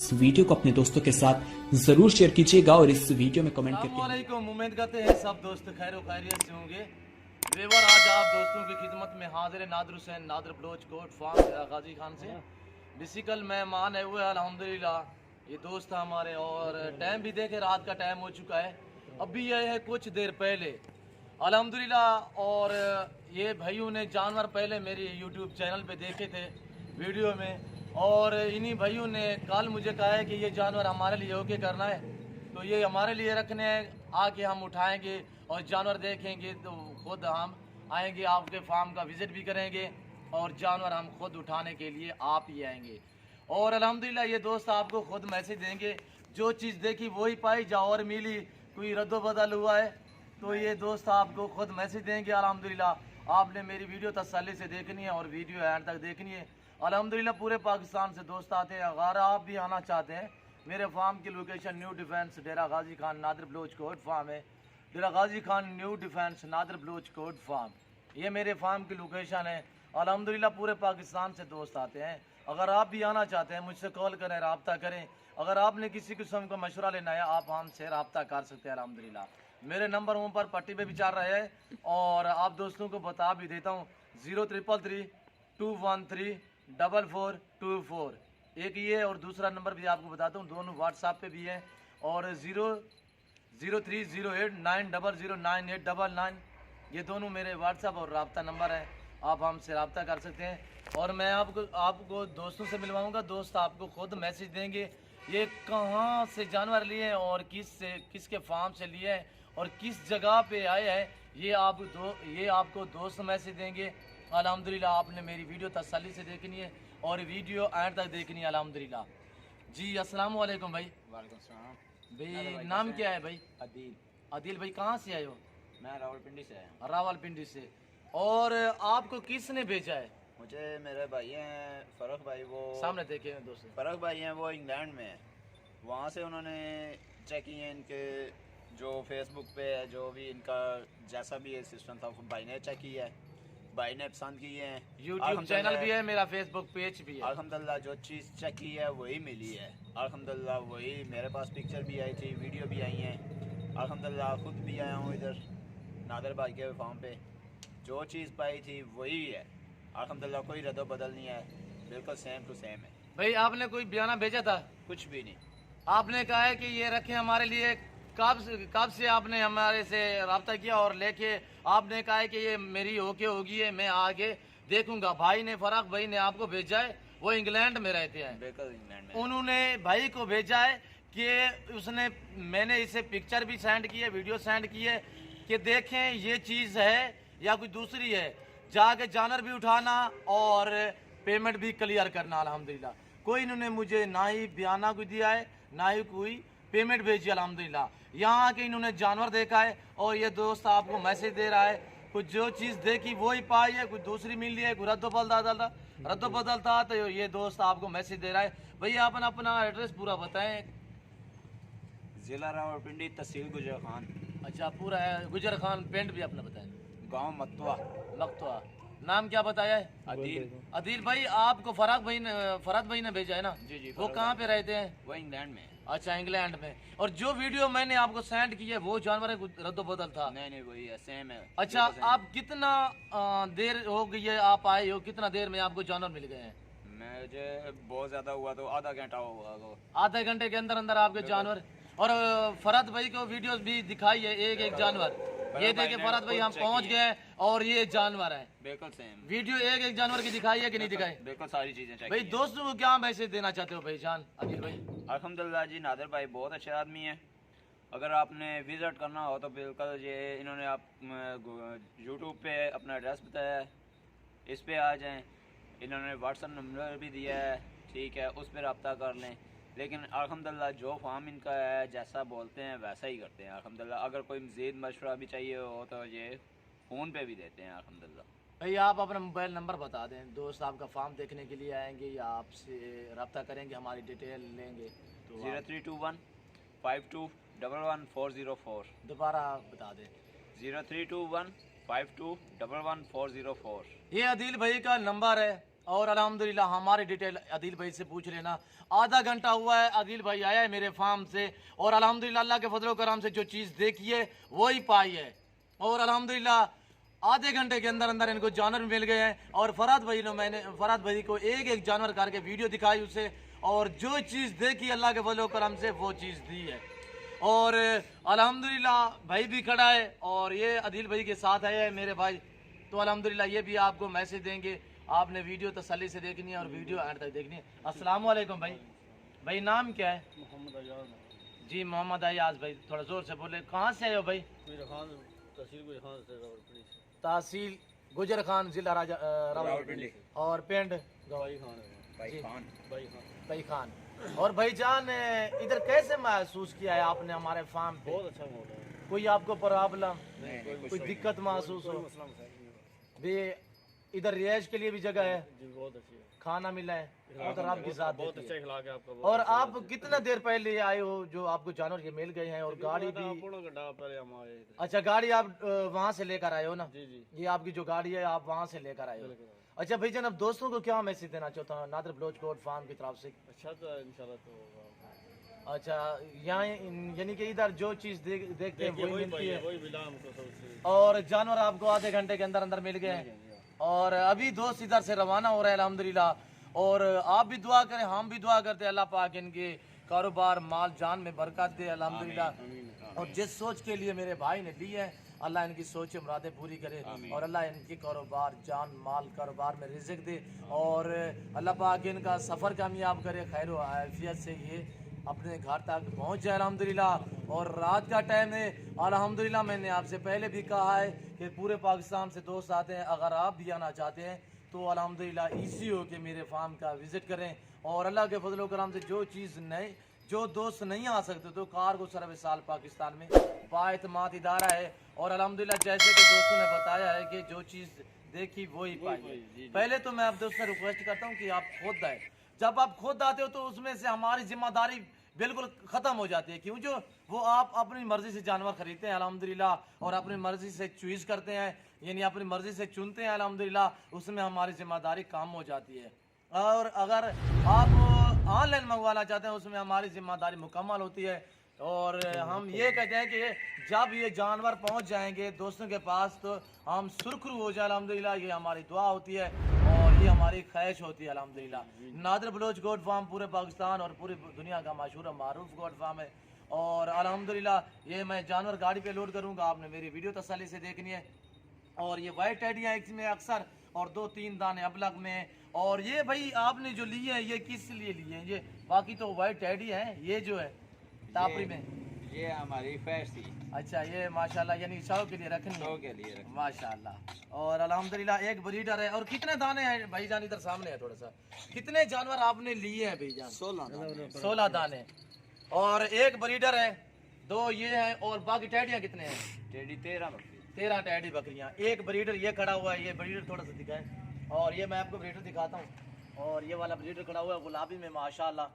इस वीडियो को अपने दोस्तों के साथ जरूर शेयर कीजिएगा और इस वीडियो में कमेंट करके उम्मीद करते हैं सब दोस्त खैर खैरियत से होंगे। वेवर आज आप दोस्तों की खिदमत में हाजिर है नादर हुसैन नादर बलोच कोट फार्म गाजी खान से। बेसिकल मेहमान है हुए अल्हम्दुलिल्लाह ये दोस्त है हमारे और टाइम भी देखे रात का टाइम हो चुका है। अभी यह है कुछ देर पहले अल्हम्दुलिल्लाह और ये भाइयों ने जानवर पहले मेरी यूट्यूब चैनल पे देखे थे वीडियो में और इन्हीं भाइयों ने कल मुझे कहा है कि ये जानवर हमारे लिए ओके करना है तो ये हमारे लिए रखने हैं, आके हम उठाएंगे और जानवर देखेंगे तो खुद हम आएंगे आपके फार्म का विज़िट भी करेंगे और जानवर हम खुद उठाने के लिए आप ही आएंगे। और अल्हम्दुलिल्लाह ये दोस्त आपको खुद मैसेज देंगे जो चीज़ देखी वही पाई जा और मिली कोई रद्दोबदल हुआ है तो ये दोस्त आपको खुद मैसेज देंगे। अल्हम्दुलिल्लाह आपने मेरी वीडियो तसल्ली से देखनी है और वीडियो एंड तक देखनी है। अल्हम्दुलिल्लाह पूरे पाकिस्तान से दोस्त आते हैं, अगर आप भी आना चाहते हैं मेरे फार्म की location new defence Dera Ghazi Khan Nadir Baloch Kot farm है। Dera Ghazi Khan new defence Nadir Baloch Kot farm ये मेरे फार्म की लोकेशन है। अल्हम्दुलिल्लाह पूरे पाकिस्तान से दोस्त आते हैं। अगर आप भी आना चाहते हैं मुझसे कॉल करें, रब्ता करें। अगर आपने किसी किस्म का मशवरा लेना है आप हमसे रब्ता कर सकते हैं। अल्हम्दुलिल्लाह मेरे नंबर वहाँ पर पट्टी पे भी चल रहा है और आप दोस्तों को बता भी देता हूँ 0333-213-4424 एक ये और दूसरा नंबर भी आपको बताता हूँ, दोनों व्हाट्सएप पे भी है और 0308900989 ये दोनों मेरे व्हाट्सएप और रब्ता नंबर है, आप हमसे रब्ता कर सकते हैं। और मैं आपको दोस्तों से मिलवाऊंगा, दोस्त आपको खुद मैसेज देंगे ये कहाँ से जानवर लिए हैं और किसके फार्म से लिए हैं और किस जगह पे आए हैं ये आपको दोस्त मैसेज देंगे। अल्हम्दुलिल्लाह आपने मेरी वीडियो तसल्ली से देखनी है और वीडियो एंड तक देखनी है। अल्हम्दुलिल्लाह जी अस्सलाम वालेकुम भाई। वालेकुम सलाम भाई नाम क्या है भाई? अदील। अदील भाई कहाँ से आए हो? मैं रावलपिंडी से आया। रावलपिंडी से। और आपको किसने भेजा है? मुझे मेरे भाई हैं फ़रख भाई, वो सामने देखे हैं दोस्त। फ़रख भाई हैं वो इंग्लैंड में है, वहाँ से उन्होंने चेक किए हैं इनके जो फेसबुक पे है जो भी इनका जैसा भी सिस्टम था भाई ने चेक किया है, भाई ने पसंद किए हैं। यूट्यूब चैनल भी है, मेरा फेसबुक पेज भी है। अल्हम्दुलिल्लाह जो चीज़ चेक की है वही मिली है। अल्हम्दुलिल्लाह वही मेरे पास पिक्चर भी आई थी, वीडियो भी आई हैं। अल्हम्दुलिल्लाह खुद भी आया हूँ इधर नादर भाई के फार्म पे, जो चीज़ पाई थी वही है। अल्हम्दुलिल्लाह कोई रद्दो बदल नहीं है, बिल्कुल सेम टू सेम है। भाई आपने कोई बयाना भेजा था? कुछ भी नहीं। आपने कहा है कि ये रखे हमारे लिए, कब से आपने हमारे से रब्ता किया और लेके आपने कहा है कि ये मेरी होके होगी है, मैं आगे देखूंगा। भाई ने फ़रख भाई ने आपको भेजा है, वो इंग्लैंड में रहते हैं, बिल्कुल इंग्लैंड में। उन्होंने भाई को भेजा है कि उसने मैंने इसे पिक्चर भी सेंड की है, वीडियो सेंड की है कि देखें ये चीज़ है या कोई दूसरी है, जाके जानवर भी उठाना और पेमेंट भी क्लियर करना। अल्हम्दुलिल्लाह कोई इन्होंने मुझे ना ही बयाना कोई दिया है ना ही कोई पेमेंट भेजी। अल्हम्दुलिल्लाह यहाँ आके इन्होंने जानवर देखा है और ये दोस्त आपको मैसेज दे रहा है कुछ जो चीज़ देखी वही पाई है, कुछ दूसरी मिली है, कोई रद्दोबदल था तो ये दोस्त आपको मैसेज दे रहा है। भैया अपन अपना एड्रेस पूरा बताएं। ज़िला रावलपिंडी, तहसील गुजर खान। अच्छा पूरा है, गुजर खान पिंड भी अपना बताएं। गांव मकतवा। नाम क्या बताया है? अदील। अदील भाई आपको फ़रख भाई ने भेजा है ना? जी जी। वो कहाँ पे रहते हैं? वो इंग्लैंड में। अच्छा इंग्लैंड में। और जो वीडियो मैंने आपको सेंड की है वो जानवर रद्दोबदल था? नहीं वही है, सेम है। अच्छा आप कितना देर हो गई है आप आए हो, कितना देर में आपको जानवर मिल गए हैं? मुझे बहुत ज्यादा हुआ तो आधा घंटा हुआ तो। आधे घंटे के अंदर अंदर आपके जानवर। और फरहत भाई को वीडियोस भी दिखाई है एक जानवर, ये देखे फरहत भाई हम पहुंच गए और ये जानवर है बिल्कुल सेम। वीडियो एक जानवर की दिखाई है कि नहीं दिखाई? बिल्कुल सारी चीजें चाहिए। भाई दोस्तों को क्या मैसेज देना चाहते हो भाई जान अदील भाई? अल्हम्दुलिल्लाह जी नादर भाई बहुत अच्छे आदमी है। अगर आपने विजिट करना हो तो बिल्कुल ये इन्होंने आप यूट्यूब पे अपना एड्रेस बताया है, इस पे आ जाएं। इन्होंने व्हाट्सअप नंबर भी दिया है, ठीक है, उस पर रब्ता कर लें। लेकिन अल्हम्दुलिल्लाह जो फार्म इनका है जैसा बोलते हैं वैसा ही करते हैं अल्हम्दुलिल्लाह। अगर कोई मज़ीद मशवरा भी चाहिए हो तो ये फ़ोन पे भी देते हैं अल्हम्दुलिल्लाह। भाई आप अपना मोबाइल नंबर बता दें, दोस्त आपका फार्म देखने के लिए आएंगे या आपसे रब्ता करेंगे, हमारी डिटेल लेंगे तो 032152111404। दोबारा बता दें 032152111404। ये अदील भाई का नंबर है और अल्हम्दुलिल्लाह हमारी डिटेल अदील भाई से पूछ लेना। आधा घंटा हुआ है, अदील भाई आया है मेरे फार्म से और अल्हम्दुलिल्लाह अल्लाह के फजल करम से जो चीज़ देखी है वही पाई है। और अल्हम्दुलिल्लाह आधे घंटे के अंदर अंदर इनको जानवर मिल गए हैं। और मैंने फरहाद भाई को एक एक जानवर करके वीडियो दिखाई उसे, और जो चीज़ देखी अल्लाह के फजल करम से वो चीज़ दी है। और अल्हम्दुलिल्लाह भाई भी खड़ा है और ये अदील भाई के साथ आए हैं मेरे भाई, तो अल्हम्दुलिल्लाह ये भी आपको मैसेज देंगे। आपने वीडियो तसल्ली से देखनी है और वीडियो एंड तक देखनी है। अस्सलाम वालेकुम भाई। भाई नाम क्या है? मोहम्मद अयाज। जी मोहम्मद अयाज भाई, थोड़ा ज़ोर से बोले। कहाँ से आए हो भाई? तहसील गुजर खान, जिला रावलपिंडी और पिंड भाई खान। और भाईजान इधर कैसे महसूस किया है आपने हमारे फार्म पे? बहुत अच्छा माहौल है। कोई आपको प्रॉब्लम, कोई दिक्कत महसूस हो? भी इधर रिहाइश के लिए भी जगह है, जी बहुत अच्छी है, खाना मिला है उधर आपके साथ बहुत अच्छा खिला के आपका। और आप कितना देर पहले आए हो जो आपको जानवर ये मिल गए हैं? और गाड़ी भी पूर्ण घंटा पहले हम आए थे। अच्छा, गाड़ी आप वहाँ से लेकर आए हो ना? जी जी, ये आपकी जो गाड़ी है आप वहाँ से लेकर आए हो। अच्छा भाईजान, अब दोस्तों को क्या मैसेज देना चाहता हूँ नादर बलोच गोट फार्म की तरफ से? अच्छा तो इंशाल्लाह तो होगा। अच्छा, यहाँ यानी कि इधर जो चीज़ देखते हैं वही मिलती है वही मिला हमको सबसे। और जानवर आपको आधे घंटे के अंदर अंदर मिल गए हैं। और अभी दोस्त इधर से रवाना हो रहे हैं अल्हम्दुलिल्लाह। और आप भी दुआ करें, हम भी दुआ करते हैं अल्लाह पाक इनके कारोबार माल जान में बरकत दे अल्हम्दुलिल्लाह। और जिस सोच के लिए मेरे भाई ने ली है अल्लाह इनकी सोच मुरादें पूरी करे और अल्लाह इनके कारोबार जान माल कारोबार में रिज़्क़ दे और अल्लाह पाक इनका सफ़र कामयाब करे, खैर व आफियत से ये अपने घर तक पहुंच जाए अल्हम्दुलिल्लाह। और रात का टाइम है अल्हम्दुलिल्लाह, मैंने आपसे पहले भी कहा है कि पूरे पाकिस्तान से दोस्त आते हैं, अगर आप भी आना चाहते हैं तो अल्हम्दुलिल्लाह ईजी हो के मेरे फार्म का विज़िट करें। और अल्लाह के फजल करम से जो चीज़ नहीं, जो दोस्त नहीं आ सकते तो कार्गो सर्विस साल पाकिस्तान में बाएतमाद इदारा है। और अल्हम्दुलिल्लाह जैसे कि दोस्तों ने बताया है कि जो चीज़ देखी वही पाई। पहले तो मैं आप दोस्तों से रिक्वेस्ट करता हूँ कि आप खुद आए। जब आप खुद आते हो तो उसमें से हमारी जिम्मेदारी बिल्कुल ख़त्म हो जाती है, क्यों जो वो आप अपनी मर्ज़ी से जानवर खरीदते हैं अल्हम्दुलिल्लाह और अपनी मर्ज़ी से चॉइस करते हैं, यानी अपनी मर्ज़ी से चुनते हैं अल्हम्दुलिल्लाह, उसमें हमारी जिम्मेदारी कम हो जाती है। और अगर आप ऑनलाइन मंगवाना चाहते हैं उसमें हमारी जिम्मेदारी मुकम्मल होती है। और हम ये कहते हैं कि जब ये जानवर पहुंच जाएंगे दोस्तों के पास तो हम सुरखरू हो जाए अल्हम्दुलिल्लाह, ये हमारी दुआ होती है और ये हमारी ख्वाहिश होती है अल्हम्दुलिल्लाह। नादर बलोच गोट फार्म पूरे पाकिस्तान और पूरी दुनिया का मशहूर मारूफ गोट फार्म है। और अल्हम्दुलिल्लाह ये मैं जानवर गाड़ी पे लोड करूँगा, आपने मेरी वीडियो तसल्ली से देखनी है। और ये वाइट टैडियाँ इसमें अक्सर और 2-3 दाने अबलग में। और ये भाई आपने जो लिए हैं ये किस लिए लिए हैं? ये बाकी तो वाइट टैडी हैं, ये जो है टापरी में ये हमारी फैश थी। अच्छा, ये माशाल्लाह यानी शौ के लिए रखनी है, के लिए माशाल्लाह। और अल्हम्दुलिल्लाह एक ब्रीडर है। और कितने दाने हैं भाईजान? इधर सामने है थोड़ा सा, कितने जानवर आपने लिए हैं भाईजान? 16 दाने। और एक ब्रीडर है, 2 ये हैं और बाकी टैडियाँ कितने हैं? टेडी 13 टैडी बकरियाँ। एक ब्रीडर ये खड़ा हुआ है, ये ब्रीडर थोड़ा सा दिखाएं। और ये मैं आपको ब्रीडर दिखाता हूँ। और ये वाला ब्रीडर खड़ा हुआ है गुलाबी में माशाल्लाह।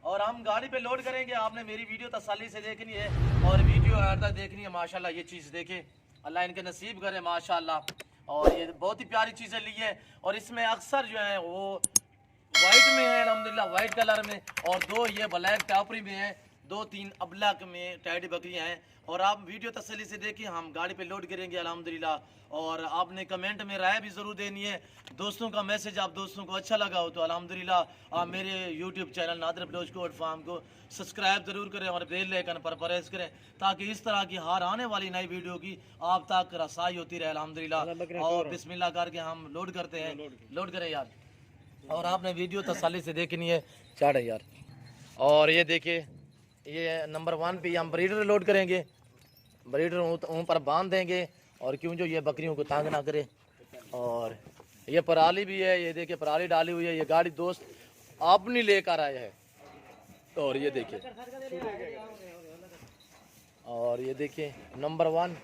और हम गाड़ी पे लोड करेंगे, आपने मेरी वीडियो तसल्ली से देखनी है और वीडियो आखिर तक देखनी है माशाल्लाह। ये चीज़ देखे, अल्लाह इनके नसीब करे माशाल्लाह। और ये बहुत ही प्यारी चीज़ें ली है और इसमें अक्सर जो है वो वाइट में है अल्हम्दुलिल्लाह, वाइट कलर में। और 2 ये ब्लैक टापरी में है, 2-3 अबलग में टैडी बकरियाँ हैं। और आप वीडियो तसल्ली से देखिए, हम गाड़ी पे लोड करेंगे अल्हम्दुलिल्लाह। और आपने कमेंट में राय भी ज़रूर देनी है। दोस्तों का मैसेज आप दोस्तों को अच्छा लगा हो तो अल्हम्दुलिल्लाह आप मेरे YouTube channel Nadar Baloch goat farm को सब्सक्राइब ज़रूर करें और बेल आइकन पर प्रेस करें ताकि इस तरह की हर आने वाली नई वीडियो की आप तक रसाई होती रहे अल्हम्दुलिल्लाह। और बिस्मिल्लाह करके हम लोड करते हैं, लोड करें यार। और आपने वीडियो तसल्ली से देखनी है, चढ़े यार। और ये देखिए, ये नंबर 1 पे हम ब्रीडर लोड करेंगे, ब्रीडर ऊपर बांध देंगे और क्यों जो ये बकरियों को तंग ना करे। और ये पराली भी है, ये देखिए पराली डाली हुई है, ये गाड़ी दोस्त आपने लेकर आए हैं। और ये देखिए, और ये देखिए नंबर 1।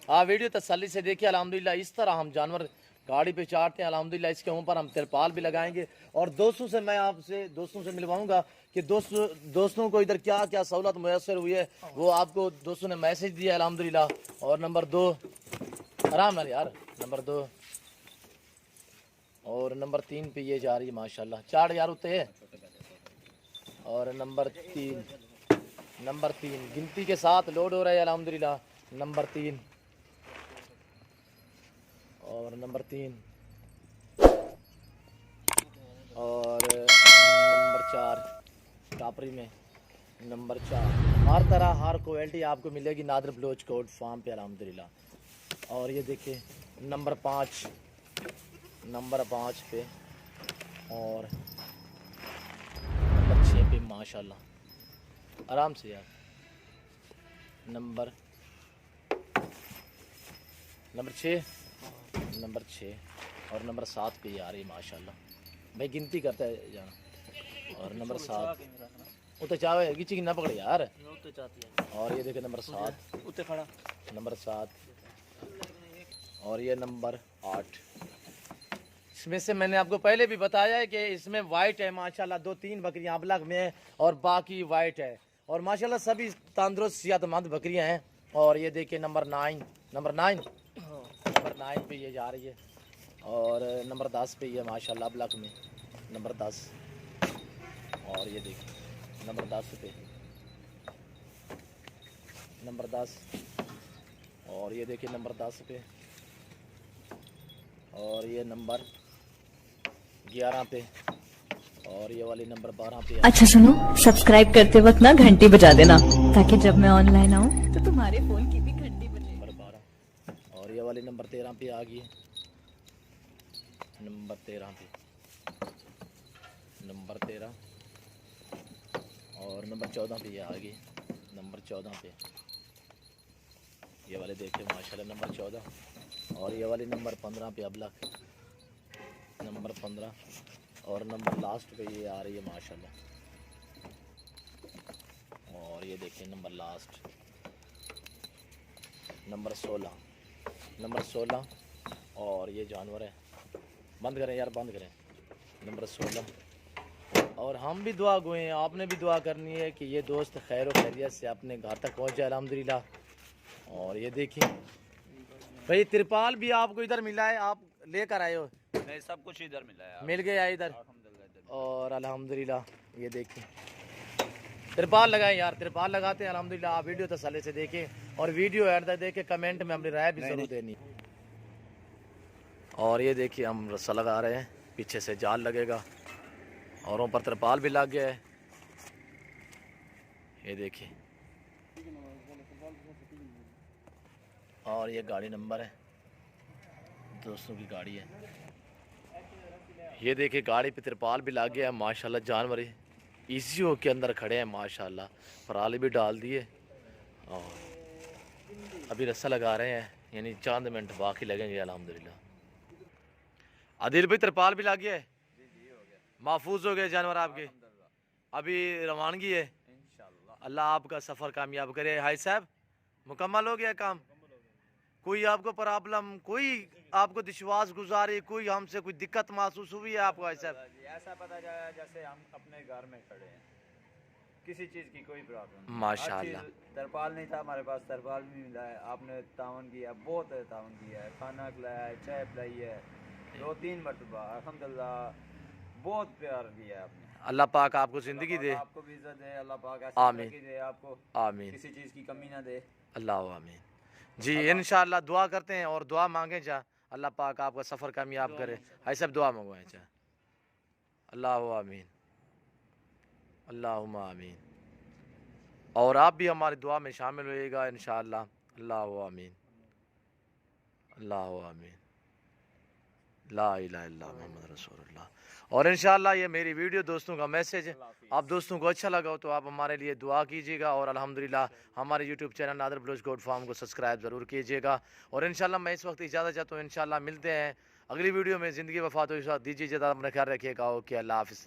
आप वीडियो तसल्ली से देखिए अल्हम्दुलिल्लाह। इस तरह हम जानवर गाड़ी पे चाटते हैं अल्हम्दुलिल्लाह। इसके ऊपर हम तिरपाल भी लगाएंगे। और दोस्तों से मैं आपसे दोस्तों से मिलवाऊंगा कि दोस्तों को इधर क्या क्या सहूलत मुयसर हुई है वो आपको दोस्तों ने मैसेज दिया है अल्हम्दुलिल्लाह। और नंबर 2 आराम नाल यार, नंबर 2 और नंबर 3 पे ये जा रही है माशाल्लाह 4000 होते है। और नंबर 3 गिनती के साथ लोड हो रहा है अल्हम्दुलिल्लाह। नंबर 3 और नंबर 3 और नंबर 4 टापरी में नंबर 4। हर तरह हर क्वालिटी आपको मिलेगी नादर बलोच कोट फार्म पे अल्हम्दुलिल्लाह। और ये देखिए नंबर 5 पे और नंबर 6 पे माशाल्लाह आराम से यार। नंबर 6 और नंबर 7 पे आ रही है माशाल्लाह। भाई गिनती करता है यहाँ। और नंबर 7 उते चावे गिची ना पकड़े यार। और ये देखे नंबर 7 उते खड़ा नंबर 7 और ये नंबर 8। इसमें से मैंने आपको पहले भी बताया है कि इसमें वाइट है माशाल्लाह 2-3 बकरियां अबलग में है और बाकी वाइट है। और माशाल्लाह सभी तंदुरुस्त सेहतमंद बकरियां हैं। और ये देखिए नंबर 9 पे ये जा रही है। और नंबर 10 पे ये माशाल्लाह अबलग में नंबर 10। और ये देखिए नंबर 10 पे नंबर 10 और ये देखिए नंबर 10 पे और ये नंबर 11 पे और ये वाली नंबर 12 पे। अच्छा सुनो, सब्सक्राइब करते वक्त ना घंटी बजा देना ताकि जब मैं ऑनलाइन आऊँ तो तुम्हारे फोन की भी घंटी बजे। नंबर 12 और ये वाली नंबर 13 पे आ गई है। नंबर 13 पे नंबर 13 और नंबर 14 पे ये आ गई। नंबर 14 पे ये वाले देखे माशाल्लाह नंबर 14। और ये वाली नंबर 15 पे अबलग नंबर 15 और नंबर लास्ट पे ये आ रही है माशाल्लाह। और ये देखिए नंबर लास्ट नंबर 16 और ये जानवर है। बंद करें यार बंद करें। नंबर 16 और हम भी दुआ गए हैं, आपने भी दुआ करनी है कि ये दोस्त खैर व खैरियत से अपने घर तक पहुँचे अल्हम्दुलिल्लाह। और ये देखिए भाई तिरपाल भी आपको इधर मिला है, आप लेकर आए हो? नहीं, सब कुछ इधर मिला है, मिल गया इधर। और अल्हम्दुलिल्लाह ये देखिए तिरपाल लगाए यार, तिरपाल लगाते हैं अल्हम्दुलिल्लाह। आप वीडियो तसल्ली से देखें और वीडियो एंड तक देखें, कमेंट में अपनी राय भी जरूर देनी। और ये देखिए हम रस्सा लगा रहे हैं, पीछे से जाल लगेगा और ऊपर तिरपाल भी लग गया है। ये देखिए और ये गाड़ी नंबर है, दोस्तों की गाड़ी है। ये देखिए गाड़ी पे तिरपाल भी लग गया है माशाल्लाह। जानवर इसी हो के अंदर खड़े हैं माशाल्लाह, पराली भी डाल दिए और अभी रस्सा लगा रहे हैं, यानी चंद मिनट बाकी लगेंगे अल्हम्दुलिल्लाह। आदिल भाई तिरपाल भी लग गया है, महफूज हो गए जानवर आपके, अभी रवानगी है। अल्लाह आपका सफ़र कामयाब करे। हाय साहब मुकम्मल हो गया काम? कोई आपको प्रॉब्लम, कोई आपको विश्वास गुजारी, कोई हमसे कोई दिक्कत महसूस हुई है आपको? ऐसा ऐसा पता चला जैसे हम अपने घर में खड़े हैं, किसी चीज़ की कोई प्रॉब्लम माशाल्लाह। तरपाल नहीं था हमारे पास, तरपाल भी मिला है। आपने तावन किया, बहुत तावन किया है, खाना खिलाया है, चाय पिलाई है 2-3 मरतबा अल्हम्दुलिल्लाह। बहुत प्यार किया है आपने। अल्लाह पाक आपको ज़िंदगी दे, आपको भी इज्जत दे, अल्लाह पाक आमीन। ऐसी दे आपको, आमीन किसी चीज़ की कमी ना दे। अल्लाह आमीन। जी इंशाअल्लाह दुआ करते हैं और दुआ मांगे जा, अल्लाह पाक आपका सफ़र कामयाब करे। ऐसा दुआ मंगवाएं जा। अल्लाह आमीन अल्लाहुम्मा आमीन। और आप भी हमारी दुआ में शामिल होइएगा इंशाअल्लाह। अल्लाह आमीन अल्लाह आमीन ला इलाहा इल्लल्लाह मुहम्मद रसूलुल्लाह। और इंशाअल्लाह ये मेरी वीडियो दोस्तों का मैसेज है, आप दोस्तों को अच्छा लगा हो तो आप हमारे लिए दुआ कीजिएगा। और अल्हम्दुलिल्लाह हमारे YouTube channel Nadar Baloch goat farm को सब्सक्राइब ज़रूर कीजिएगा। और इंशाअल्लाह मैं इस वक्त इजाज़त चाहता हूँ, इंशाअल्लाह मिलते हैं अगली वीडियो में। ज़िंदगी वफ़ात हो दीजिए इजाज़त, अपना ख्याल रखिएगा। ओके अल्लाह हाफ़िज़।